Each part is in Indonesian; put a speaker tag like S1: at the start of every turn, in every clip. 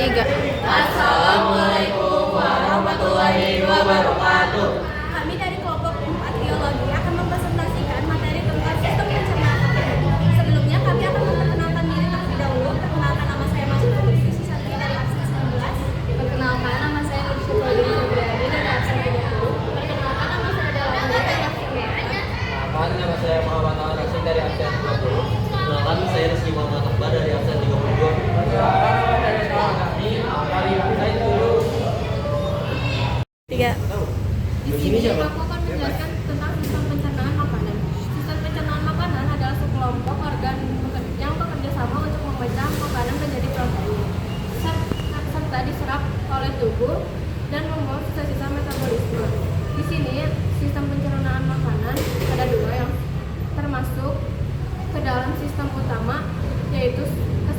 S1: 3.
S2: Assalamualaikum warahmatullahi wabarakatuh.
S3: Kami dari kelompok Arkeologi akan mempresentasikan materi tentang sistem pencernaan makanan. Sebelumnya kami akan memperkenalkan diri terlebih dahulu. Perkenalkan, nama saya Masuk Divisi 1 dari absen 19. Perkenalkan, nama saya Nur Syukrudin Febriani dari absen 30. Perkenalkan, nama saya Dahlan dari absen 4.
S2: Perkenalkan, nama saya Muhammad Al-Rasyid dari absen 20. Perkenalkan, saya Rizky Muhammad Akbar dari absen 32.
S1: Tiga.
S3: Di sini aku akan menjelaskan tentang sistem pencernaan makanan. Sistem pencernaan makanan adalah sekelompok organ yang bekerja sama untuk memecah makanan menjadi protein, serta diserap oleh tubuh dan membuat sisa-sisa metabolisme. Di sini sistem pencernaan makanan ada dua yang termasuk ke dalam sistem utama, yaitu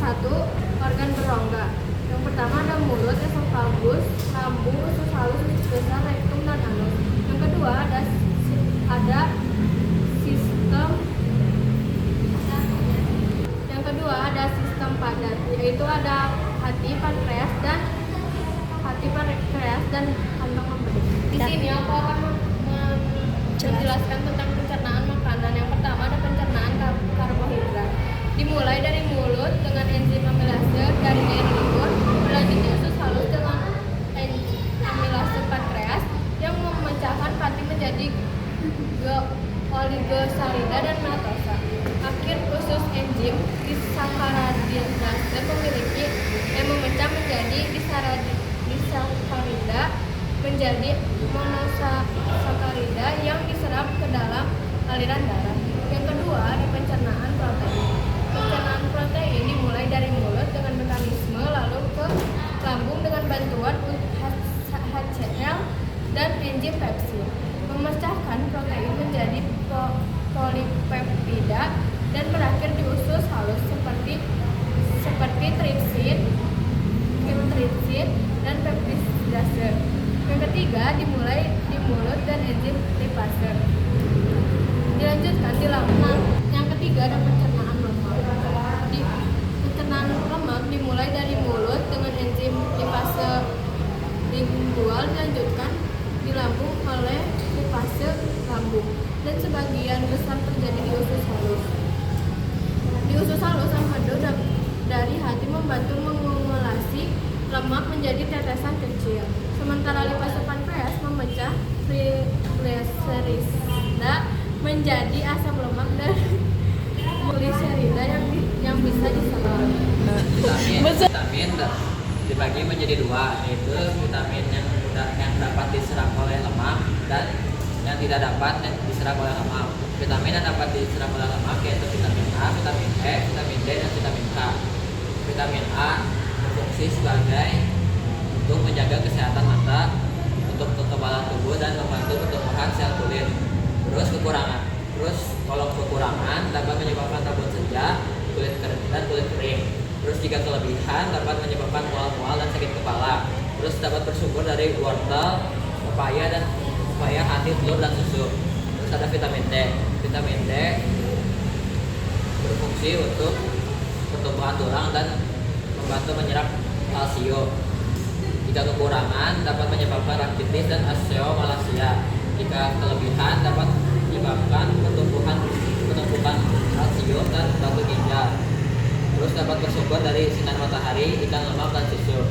S3: satu organ berongga. Yang pertama ada mulut, esofagus, lambung, usus halus, usus besar, rektum, dan anus. Yang kedua ada sistem padat, yaitu ada hati, pankreas dan kantong empedu. Di sini aku akan menjelaskan tentang pencernaan makanan. Yang pertama ada pencernaan karbohidrat. Dimulai dari mulut dengan enzim amilase dari air liur, berlanjut di usus halus dengan amilase pankreas yang memecahkan pati menjadi oligosakarida dan maltosa. Akhir usus enzim disakaridase memecah menjadi disakarida menjadi monosakarida yang diserap ke dalam aliran darah. Yang kedua di pencernaan protein. Pencernaan protein dimulai dari mulut dengan mekanisme lalu ke lambung dengan bantuan HCl dan enzim pepsin, memecahkan protein menjadi polipeptida dan berakhir di usus halus seperti tripsin dan peptidase. Yang ketiga dimulai di mulut dan enzim lipase, dilanjutkan di lambung. Yang ketiga ada pencernaan lemak. Di pencernaan lemak dimulai dari mulut dengan enzim lipase lingual, dilanjutkan di lambung oleh lipase lambung, dan sebagian besar terjadi di usus halus. Di usus halus, empedu dari hati membantu mengumulasi lemak menjadi tetesan kecil, sementara lipase pankreas memecah trigliserida menjadi asam lemak dan gliserida yang bisa diserap.
S2: Vitamin dibagi menjadi dua, yaitu vitamin yang dapat diserap oleh lemak dan yang tidak dapat diserap oleh lemak. Vitamin yang dapat diserap oleh lemak yaitu vitamin A, vitamin E, vitamin D, dan vitamin K. Vitamin A berfungsi sebagai untuk menjaga kesehatan mata, untuk kekebalan tubuh, dan membantu pertumbuhan sel kulit. Kalau kekurangan dapat menyebabkan rabun senja, kulit kering. Terus jika kelebihan dapat menyebabkan mual-mual dan sakit kepala. Terus dapat bersumber dari wortel, pepaya, hati, telur, dan susu. Terus ada vitamin D. Vitamin D berfungsi untuk pertumbuhan tulang dan membantu menyerap kalsium. Jika kekurangan dapat menyebabkan rakitis dan osteomalacia. Jika kelebihan dapat menyebabkan pertumbuhan kalsium dan batu ginjal. Terus dapat bersumber dari sinar matahari, ikan lemak, dan susu.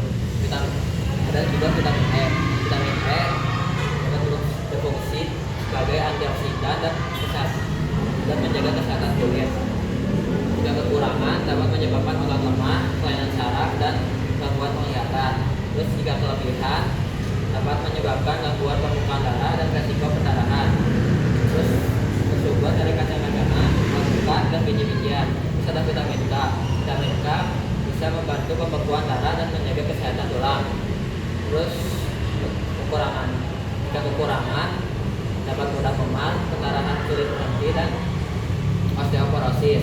S2: Ada juga vitamin E. Vitamin E dapat berfungsi sebagai antioksidan dan menjaga kesehatan kulit. Jika kekurangan dapat menyebabkan otot lemah, kelainan saraf, dan gangguan penglihatan. Terus jika kelebihan dapat menyebabkan gangguan pembukaan darah dan resiko pendarahan. Terus bersumber dari kacang-kacangan, alpukat, dan biji-bijian. Terus ada vitamin K. Vitamin K bisa membantu pembekuan darah dan menjaga kesehatan tulang. Terus jika kekurangan dapat mudah memar, pendarahan kulit berhenti, dan osteoporosis.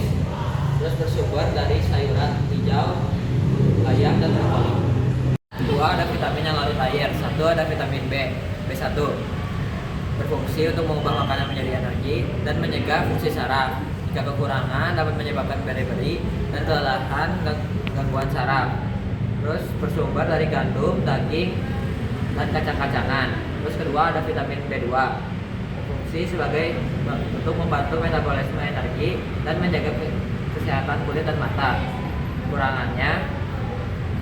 S2: Terus bersumber dari sayuran hijau, bayam, dan brokoli. Dua ada vitamin yang larut air. Satu ada vitamin B1, berfungsi untuk mengubah makanan menjadi energi dan mencegah fungsi saraf. Jika kekurangan dapat menyebabkan beri-beri dan kelelahan, gangguan saraf. Terus bersumber dari gandum, daging, dan kacang-kacangan. Terus kedua ada vitamin B2, fungsi sebagai untuk membantu metabolisme energi dan menjaga kesehatan kulit dan mata.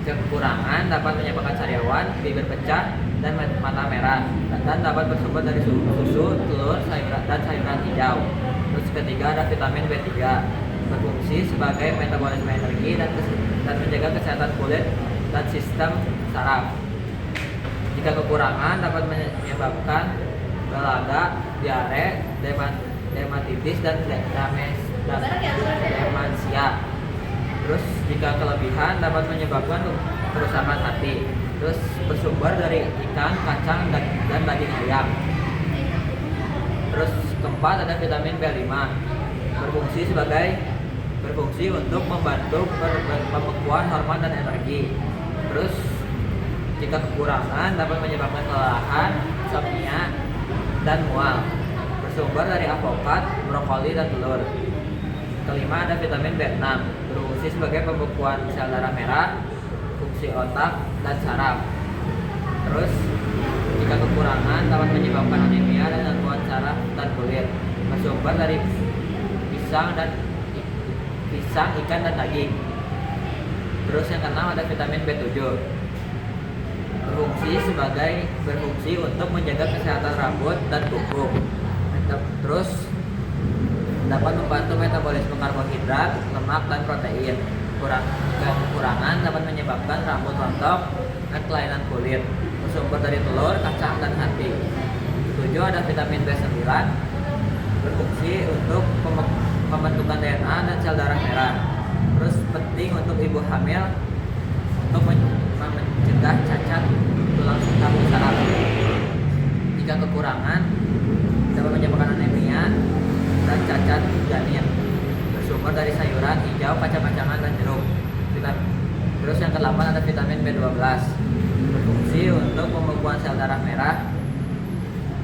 S2: Kekurangan dapat menyebabkan sariawan, bibir pecah, dan mata merah, dan dapat bersumber dari susu, telur, dan sayuran hijau. Terus ketiga ada vitamin B3, berfungsi sebagai metabolisme energi dan menjaga kesehatan kulit dan sistem saraf. Jika kekurangan dapat menyebabkan belaga, diare, dermatitis, dan demensia. Terus jika kelebihan dapat menyebabkan kerusakan hati. Terus bersumber dari ikan, kacang, dan daging ayam. Terus keempat ada vitamin B5, berfungsi untuk membantu pembekuan hormon dan energi. Terus jika kekurangan dapat menyebabkan kelelahan, insomnia, dan mual. Bersumber dari avokat, brokoli, dan telur. Kelima ada vitamin B6, berfungsi sebagai pembekuan sel darah merah, fungsi otak, dan saraf. Terus jika kekurangan dapat menyebabkan anemia dan gangguan saraf dan kulit. Bersumber dari pisang, ikan, dan daging. Terus yang keenam ada vitamin B7, berfungsi untuk menjaga kesehatan rambut dan kuku. Terus dapat membantu metabolisme karbohidrat, lemak, dan protein. Kekurangan dapat menyebabkan rambut rontok dan kelainan kulit. Bersumber dari telur, kacang, dan hati. 7 ada vitamin B9, berfungsi untuk pembentukan DNA dan sel darah merah. Terus penting untuk ibu hamil untuk mencegah cacat tulang kaki saraf. Jika kekurangan dapat menyebabkan anemia dan cacat janin. Bersumber dari sayuran hijau, kacang-kacangan, dan jeruk. Terus yang ke-8 ada vitamin B12, berfungsi untuk pembekuan sel darah merah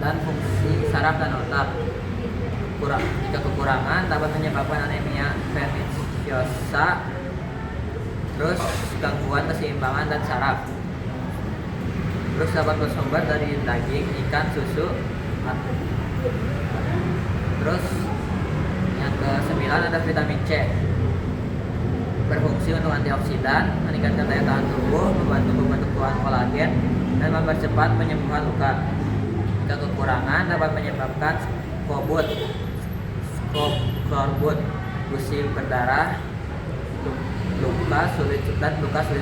S2: dan fungsi saraf dan otak. Jika kekurangan dapat menyebabkan anemia perniciosa, terus gangguan keseimbangan dan saraf. Terus dapat bersumber dari daging, ikan, susu. Terus yang ke-9 ada vitamin C, berfungsi untuk antioksidan, meningkatkan daya tahan tubuh, membantu pembentukan kolagen, dan mempercepat penyembuhan luka. Jika kekurangan dapat menyebabkan skorbut, gusi berdarah, luka sulit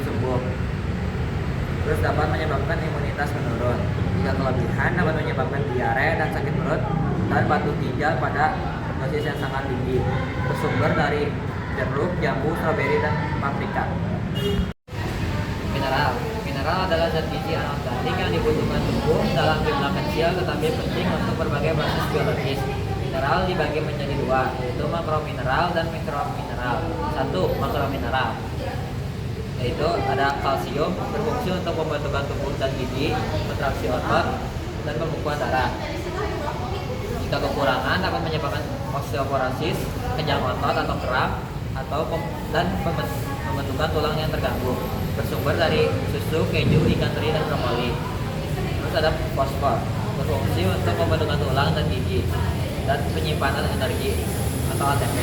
S2: sembuh. Terus dapat menyebabkan imunitas menurun. Jika kelebihan dapat menyebabkan diare dan sakit perut dan batu ginjal pada dosis yang sangat tinggi. Bersumber dari jeruk, jambu, stroberi, dan paprika. Mineral adalah zat gizi anorganik yang dibutuhkan tubuh dalam jumlah kecil tetapi penting untuk berbagai proses biologis. Mineral dibagi menjadi dua, yaitu makromineral dan mikromineral. 1. Makromineral, yaitu ada kalsium, berfungsi untuk pembentukan tubuh dan gigi, kontraksi otot, dan pembekuan darah. Jika kekurangan dapat menyebabkan osteoporosis, kejang otot atau kram, dan pembentukan tulang yang terganggu. Bersumber dari susu, keju, ikan teri, dan brokoli. Terus ada fosfor, berfungsi untuk pembentukan tulang dan gigi dan penyimpanan energi atau ATP.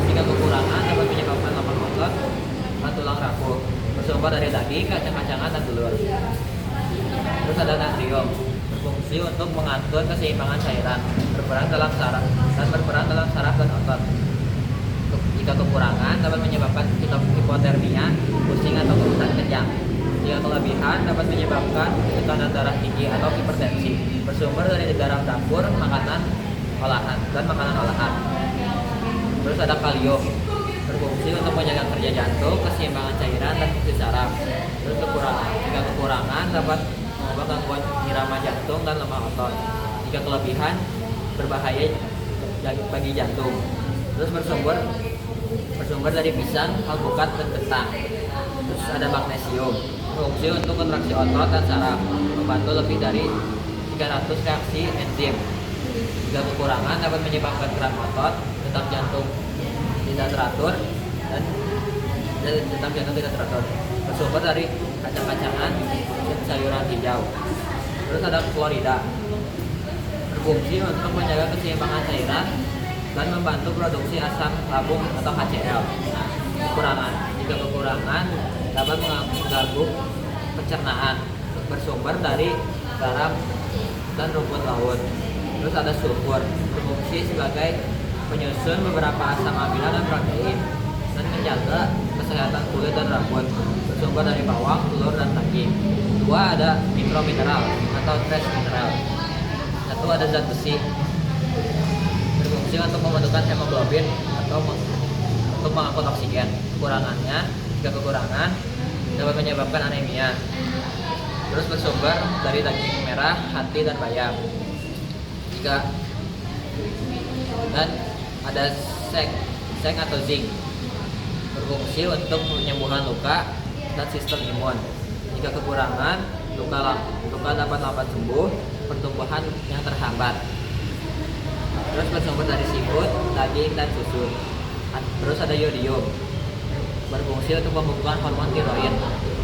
S2: Jika kekurangan dapat menyebabkan lemah otot dan tulang rapuh. Bersumber dari daging, kacang-kacangan, dan telur. Terus ada natrium, berfungsi untuk mengatur keseimbangan cairan, berperan dalam saraf dan otot. Jika kekurangan dapat menyebabkan hipotermia, pusing, atau kerutan kejang. Jika kelebihan dapat menyebabkan tekanan darah tinggi atau hipertensi. Bersumber dari garam dapur, makanan olahan. Terus ada kalium, berfungsi untuk menjaga kerja jantung, keseimbangan cairan, dan fungsi saraf. Terus jika kekurangan dapat mengubah gangguan irama jantung dan lemah otot. Jika kelebihan berbahaya bagi jantung. Terus bersumber dari pisang, alpukat, dan kentang. Terus ada magnesium, berfungsi untuk kontraksi otot dan saraf, membantu lebih dari 300 reaksi enzim. Jika kekurangan dapat menyebabkan gerak otot, detak jantung tidak teratur, dan detak jantung tidak teratur. bersumber dari kacang-kacangan dan sayuran hijau. Terus ada Florida, berfungsi untuk menjaga keseimbangan cairan dan membantu produksi asam lambung atau HCl. Nah, kekurangan, jika kekurangan dapat mengganggu pencernaan, bersumber dari garam dan rumput laut. Terus ada sulfur, berfungsi sebagai penyusun beberapa asam amino dan protein dan menjaga kesehatan kulit dan rambut, bersumber dari bawang, telur, dan daging. Dua, ada mikromineral atau trace mineral. Satu, ada zat besi, berfungsi untuk membentukkan hemoglobin atau untuk mengangkut oksigen. Kekurangannya, jika kekurangan dapat menyebabkan anemia. Terus bersumber dari daging merah, hati, dan bayam. Dan ada seng atau zinc, berfungsi untuk penyembuhan luka dan sistem imun. Jika kekurangan, luka dapat lambat sembuh, pertumbuhan yang terhambat. Terus bersumber dari seafood, daging, dan susu. Terus ada yodium, berfungsi untuk pembentukan hormon tiroid.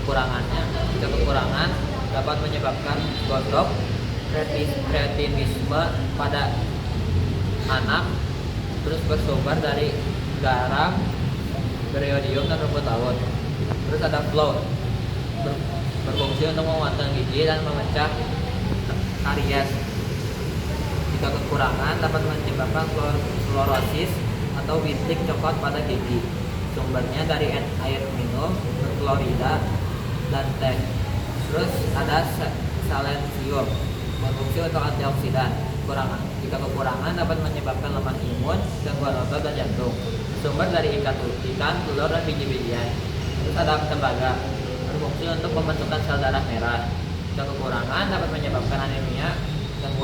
S2: Kekurangannya, jika kekurangan dapat menyebabkan gondok, kretinisme pada anak. Terus bersumber dari garam, beriodium, dan rumput laut. Terus ada flour, berfungsi untuk menguatkan gigi dan memecah karies. Jika kekurangan dapat menyebabkan fluorosis atau bintik coklat pada gigi. Sumbernya dari air minum, berklorida, dan teh. Terus ada selenium, berfungsi untuk antioksidan. Jika kekurangan dapat menyebabkan lemah imun, gangguan otot, dan jantung. Sumber dari ikan, telur, dan biji-bijian. Terus ada tembaga, berfungsi untuk pembentukan sel darah merah. Jika kekurangan dapat menyebabkan anemia, dan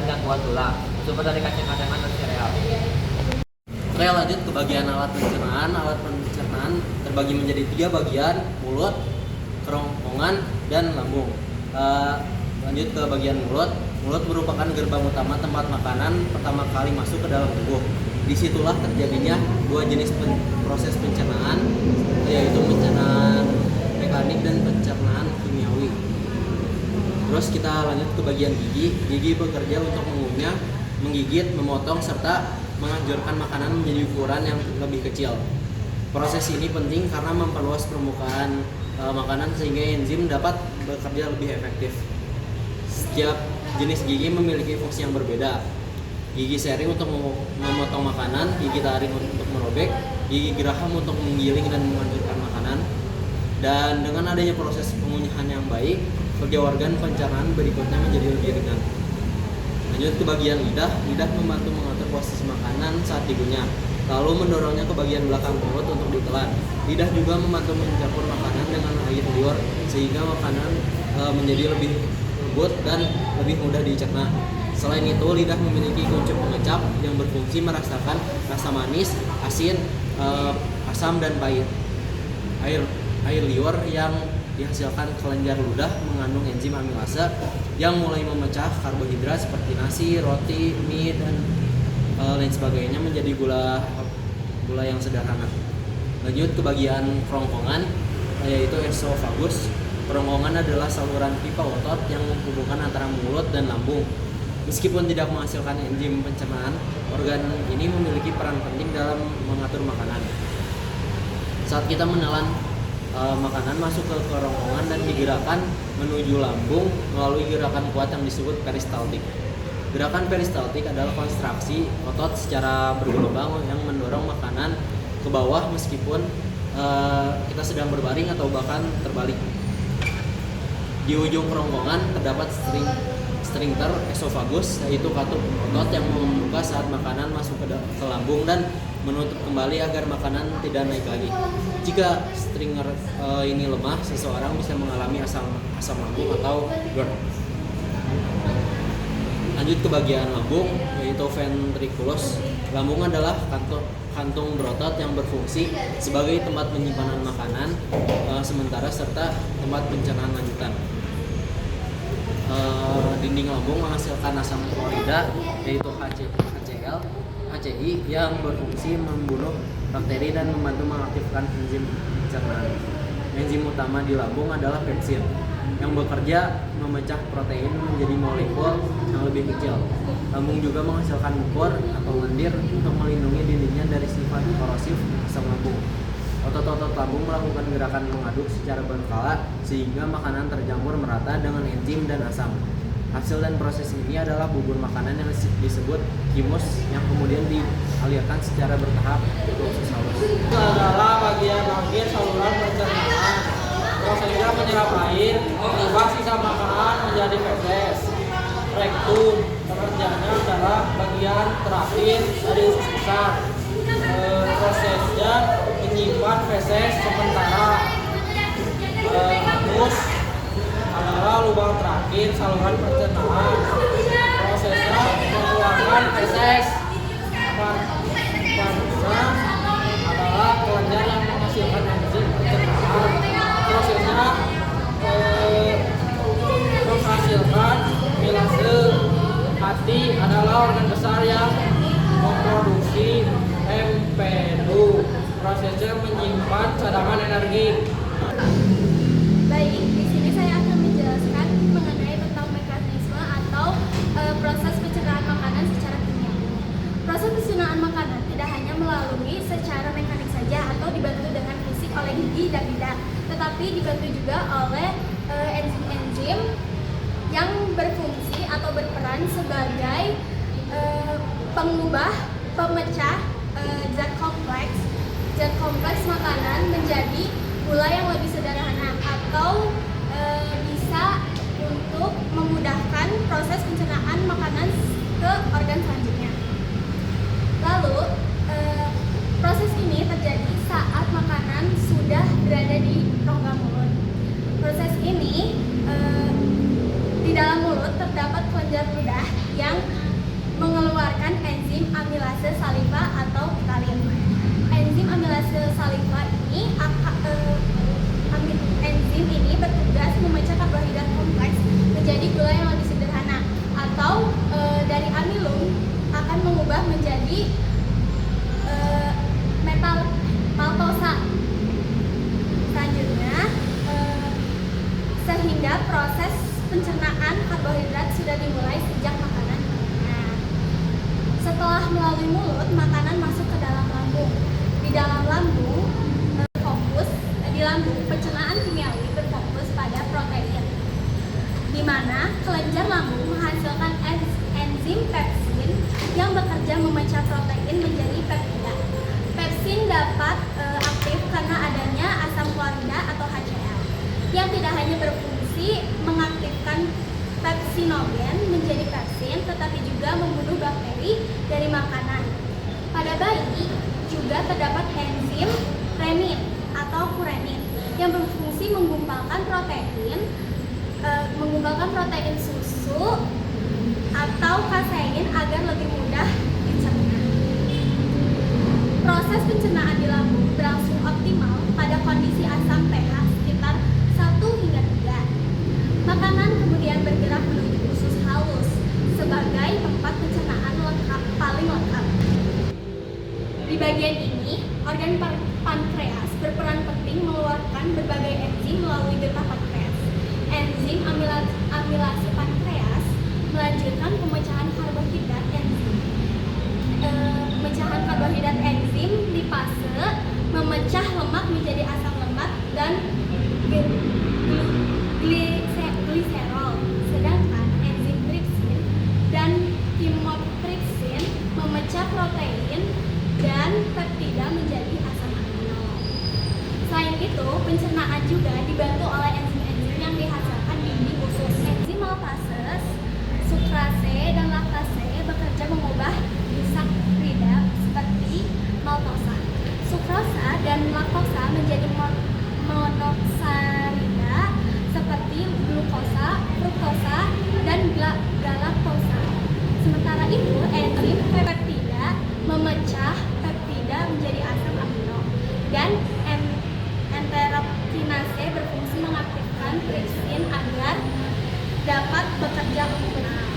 S2: gangguan tulang. Sumber dari kacang-kacangan dan sereal.
S4: Oke, lanjut ke bagian alat pencernaan. Alat pencernaan terbagi menjadi 3 bagian: mulut, kerongkongan, dan lambung. Lanjut ke bagian mulut. Mulut merupakan gerbang utama tempat makanan pertama kali masuk ke dalam tubuh. Disitulah terjadinya 2 jenis proses pencernaan, yaitu pencernaan mekanik dan pencernaan kimiawi. Terus kita lanjut ke bagian gigi. Gigi bekerja untuk mengunyah, menggigit, memotong, serta menghancurkan makanan menjadi ukuran yang lebih kecil. Proses ini penting karena memperluas permukaan makanan sehingga enzim dapat bekerja lebih efektif. Setiap jenis gigi memiliki fungsi yang berbeda. Gigi seri untuk memotong makanan, gigi taring untuk merobek, gigi geraham untuk menggiling dan menghancurkan makanan. Dan dengan adanya proses pengunyahan yang baik, kerja organ pencernaan berikutnya menjadi lebih ringan. Lanjut ke bagian lidah. Lidah membantu mengatur posisi makanan saat digunyah, lalu mendorongnya ke bagian belakang mulut untuk ditelan. Lidah juga membantu mencampur makanan dengan air liur sehingga makanan menjadi lebih lembut dan lebih mudah dicerna. Selain itu, lidah memiliki kuncup pengecap yang berfungsi merasakan rasa manis, asin, asam, dan pahit. Air liur yang dihasilkan kelenjar ludah mengandung enzim amilase yang mulai memecah karbohidrat seperti nasi, roti, mie, dan lain sebagainya menjadi gula yang sederhana. Lanjut ke bagian kerongkongan, yaitu esophagus. Kerongkongan adalah saluran pipa otot yang menghubungkan antara mulut dan lambung. Meskipun tidak menghasilkan enzim pencernaan, organ ini memiliki peran penting dalam mengatur makanan. Saat kita menelan makanan masuk ke kerongkongan dan digerakkan menuju lambung melalui gerakan kuat yang disebut peristaltik. Gerakan peristaltik adalah kontraksi otot secara bergelombang yang mendorong makanan ke bawah meskipun kita sedang berbaring atau bahkan terbalik. Di ujung kerongkongan terdapat sphincter esophagus, yaitu katup otot yang membuka saat makanan masuk ke lambung dan menutup kembali agar makanan tidak naik lagi. Jika sphincter ini lemah, seseorang bisa mengalami asam lambung atau GERD. Lanjut ke bagian lambung, yaitu ventriculus. Lambung adalah kantung berotot yang berfungsi sebagai tempat penyimpanan makanan sementara serta tempat pencernaan lanjutan. Dinding lambung menghasilkan asam klorida, yaitu HCl, HCI, yang berfungsi membunuh bakteri dan membantu mengaktifkan enzim pencernaan. Enzim utama di lambung adalah pepsid yang bekerja memecah protein menjadi molekul yang lebih kecil. Lambung juga menghasilkan mukur atau lendir untuk melindungi dindingnya dari sifat korosif asam lambung. Otot-otot lambung melakukan gerakan mengaduk secara berkala sehingga makanan tercampur merata dengan enzim dan asam. Hasil dan proses ini adalah bubur makanan yang disebut chymus yang kemudian dialirkan secara bertahap ke usus halus.
S5: Itu adalah bagian akhir saluran pencernaan. Prosesnya menyerap air, mengubah sisa makanan menjadi feses. Rektum, pekerjaannya adalah bagian terakhir dari usus besar. Prosesnya menyimpan feses sementara. Anus adalah lubang terakhir saluran pencernaan. Prosesnya mengeluarkan feses. Parusa adalah kelenjar yang menghasilkan enzim pencernaan. Prosesnya menghasilkan milase. Hati adalah organ besar yang memproduksi empedu. Prosesnya menyimpan cadangan energi.
S3: Baik, di sini saya akan menjelaskan mengenai tentang mekanisme atau proses pencernaan makanan secara kimiawi. Proses pencernaan makanan tidak hanya melalui secara mekanik saja atau dibantu dengan fisik oleh gigi dan lidah, tetapi dibantu juga oleh enzim-enzim yang berfungsi atau berperan sebagai pengubah, pemecah zat kompleks makanan menjadi gula yang lebih sederhana atau bisa untuk memudahkan proses pencernaan makanan ke organ selanjutnya. Lalu proses ini terjadi saat makanan sudah berada di rongga mulut. Proses ini di dalam mulut terdapat kelenjar ludah yang mengeluarkan enzim amilase saliva atau ptyalin. Enzim amilase saliva ini enzim ini bertugas memecah karbohidrat kompleks menjadi gula yang lebih sederhana atau dari amilum akan mengubah menjadi maltosa. Selanjutnya sehingga proses pencernaan karbohidrat sudah dimulai sejak makanan. Setelah melalui mulut, makanan masuk ke dalam lambung. Di dalam lambung pencernaan kimiawi berfokus pada protein, di mana kelenjar lambung menghasilkan enzim pepsin yang bekerja memecah protein menjadi peptida. Pepsin dapat aktif karena adanya asam klorida atau HCl yang tidak hanya berfungsi mengaktifkan pepsinogen menjadi pepsin, tetapi juga membunuh bakteri dari makanan. Pada bayi juga terdapat enzim renin atau furenin yang berfungsi menggumpalkan protein susu atau kasein agar lebih mudah dicerna. Proses pencernaan di lambung berlangsung optimal pada kondisi asam pH sekitar 1 hingga 3. Makanan kemudian bergerak menuju usus halus sebagai tempat pencernaan paling lengkap. Di bagian ini, organ pankreas berperan penting mengeluarkan berbagai enzim melalui getah pankreas. Enzim amilase pankreas melanjutkan pemecahan karbohidrat enzim lipase memecah lemak menjadi asam lemak dan gliserol. Sedangkan enzim tripsin dan chymotrypsin memecah protein dan peptida menjadi asam amino. Selain itu, pencernaan juga dibantu oleh enzim-enzim yang dihasilkan dinding usus. Enzim maltase, sukrase, dan laktase bekerja mengubah disakrida seperti maltosa. Sukrosa dan laktosa menjadi monosakrida seperti glukosa, fruktosa, dan galaktosa. Sementara itu, enzim peptida memecah peptida menjadi asam amino, dan enterokinase berfungsi mengaktifkan tripsin agar dapat bekerja optimal.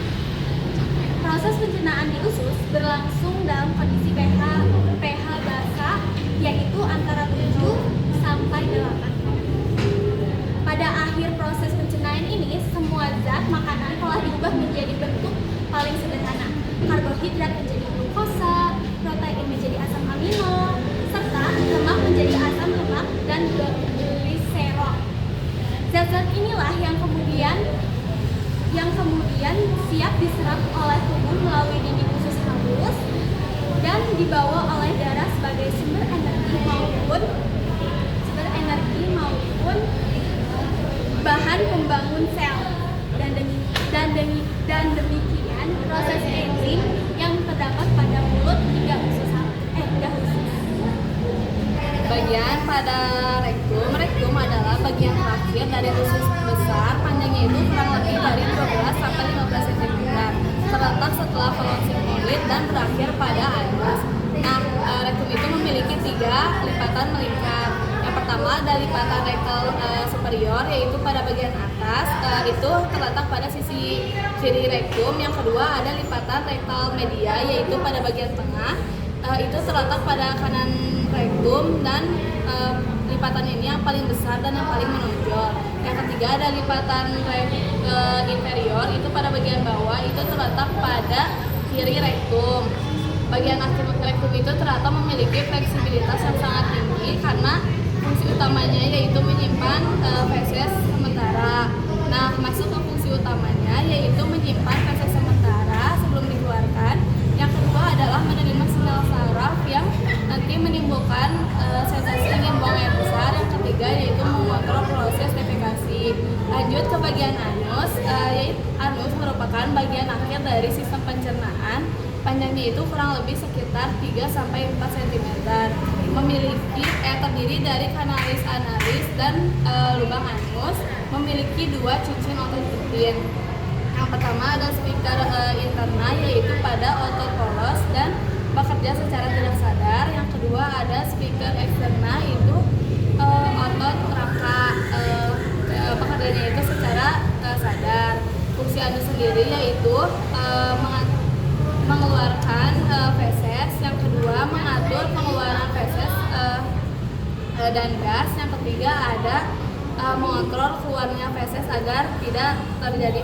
S3: Proses pencernaan di usus berlangsung dalam kondisi pH basa, yaitu antara 7 sampai 8. barat, makanan telah diubah menjadi bentuk paling sederhana. Karbohidrat menjadi glukosa, protein menjadi asam amino, serta lemak menjadi asam lemak dan gliserol. Zat-zat inilah yang kemudian siap diserap oleh tubuh melalui dinding usus halus dan dibawa oleh darah sebagai sumber energi maupun bahan pembangun sel. Dan demikian proses enzim yang terdapat pada mulut hingga usus.
S1: Bagian pada rektum. Rektum adalah bagian terakhir dari usus besar, panjangnya itu kurang lebih dari 12 sampai 15 cm. Terletak setelah kolon sigmoid dan berakhir pada anus. Nah, rektum itu memiliki 3 lipatan melingkar. Yang pertama ada lipatan rektal superior, yaitu pada bagian atas, itu terletak pada sisi kiri rektum. Yang kedua ada lipatan rektal media, yaitu pada bagian tengah, itu terletak pada kanan rektum, dan lipatan ini yang paling besar dan yang paling menonjol. Yang ketiga ada lipatan inferior, itu pada bagian bawah, itu terletak pada kiri rektum. Bagian akhir rektum itu ternyata memiliki fleksibilitas yang sangat tinggi karena fungsi utamanya yaitu menyimpan feses sementara. Nah, masuk ke fungsi utamanya yaitu menyimpan feses sementara sebelum dikeluarkan. Yang kedua adalah menerima sinyal saraf yang nanti menimbulkan sensasi ingin buang air besar. Yang ketiga yaitu mengontrol proses defekasi. Lanjut ke bagian anus. Anus merupakan bagian akhir dari sistem pencernaan. Panjangnya itu kurang lebih sekitar 3-4 cm. Terdiri dari kanalis analis dan lubang anus. Memiliki 2 cincin otot rutin. Yang pertama ada speaker interna, yaitu pada otot polos dan bekerja secara tidak sadar. Yang kedua ada speaker eksterna, itu otot rangka, pekerjaannya itu secara sadar. Fungsi anus sendiri yaitu mengeluarkan feses. Yang kedua mengatur pengeluaran feses dan gas. Yang ketiga ada mengontrol keluarnya feses agar tidak terjadi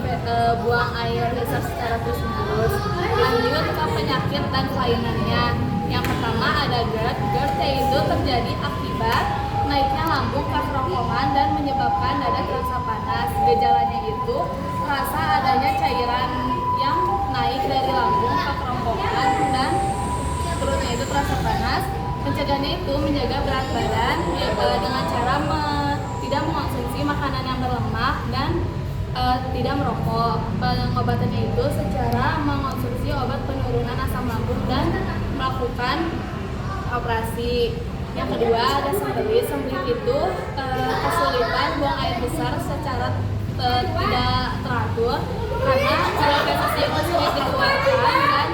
S1: buang air besar secara terus-menerus. Lanjut ke penyakit dan kelainannya. Yang pertama ada GERD. GERD yaitu terjadi akibat naiknya lambung ke kerongkongan dan menyebabkan dada terasa panas. Gejalanya itu terasa adanya cairan yang naik dari lambung ke kerongkongan dan perutnya itu terasa panas. Pencegahannya itu menjaga berat badan dengan cara tidak mengonsumsi makanan yang berlemak dan tidak merokok. Pengobatannya itu secara mengonsumsi obat penurunan asam lambung dan melakukan operasi. Yang kedua ada sembelit. Sembelit itu kesulitan buang air besar secara tidak teratur karena fesesnya itu sulit dikeluarkan dan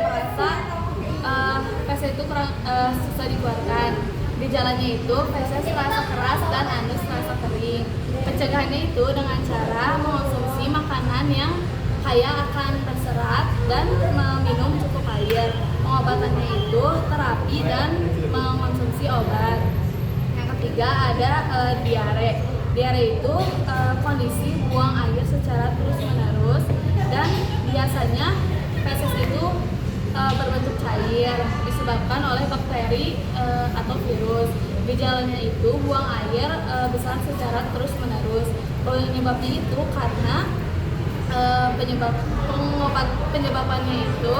S1: merasa feses itu kurang susah dikeluarkan. Gejalanya itu feses terasa keras dan anus terasa kering. Pencegahannya itu dengan cara mengonsumsi makanan yang kaya akan berserat dan meminum cukup air. Pengobatannya itu terapi dan mengonsumsi obat. Yang ketiga ada diare. Diare itu kondisi buang air secara terus-menerus dan biasanya feses itu berbentuk cair disebabkan oleh bakteri atau virus. Gejalanya itu buang air besar secara terus-menerus. Penyebabnya itu karena penyebabannya itu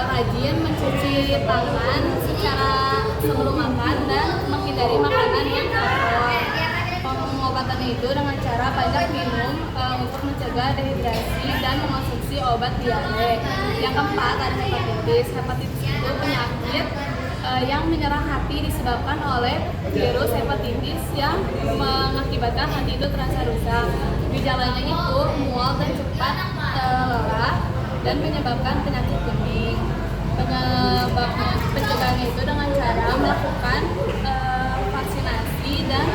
S1: rajin mencuci tangan secara sebelum makan dan menghindari makanan yang kotor. Pengobatannya itu dengan cara banyak minum untuk mencegah dehidrasi dan mengonsumsi obat diare. Yang keempat ada hepatitis. Hepatitis itu penyakit yang menyerang hati disebabkan oleh virus hepatitis yang mengakibatkan hati itu terasa rusak. Gejalanya itu mual dan cepat lelah dan menyebabkan penyakit kuning. Pencegahannya itu dengan cara melakukan vaksinasi dan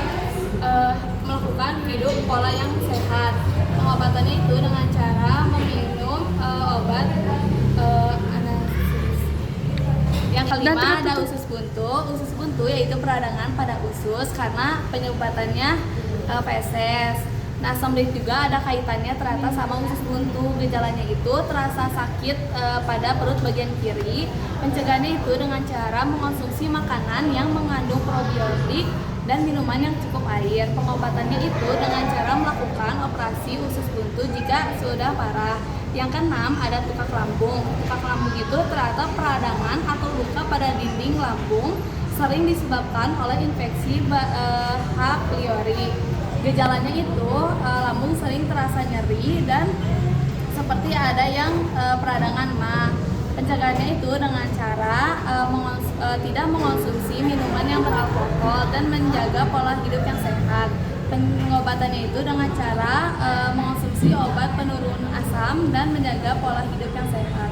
S1: melakukan hidup pola yang sehat. Pengobatannya itu dengan cara meminum obat anestesis. Yang kelima ada usus buntu. Usus buntu yaitu peradangan pada usus karena penyebatannya feses. Nah, asam urat juga ada kaitannya ternyata sama usus buntu. Gejalanya itu terasa sakit pada perut bagian kiri. Pencegahannya itu dengan cara mengonsumsi makanan yang mengandung probiotik dan minuman yang cukup air. Pengobatannya itu dengan cara melakukan operasi usus buntu jika sudah parah. Yang keenam ada tukak lambung. Tukak lambung itu ternyata peradangan atau luka pada dinding lambung sering disebabkan oleh infeksi H. pylori. Gejalanya itu lambung sering terasa nyeri dan seperti ada yang peradangan mah. Pencegahannya itu dengan cara tidak mengonsumsi minuman yang beralkohol dan menjaga pola hidup yang sehat. Pengobatannya itu dengan cara mengonsumsi obat penurun asam dan menjaga pola hidup yang sehat.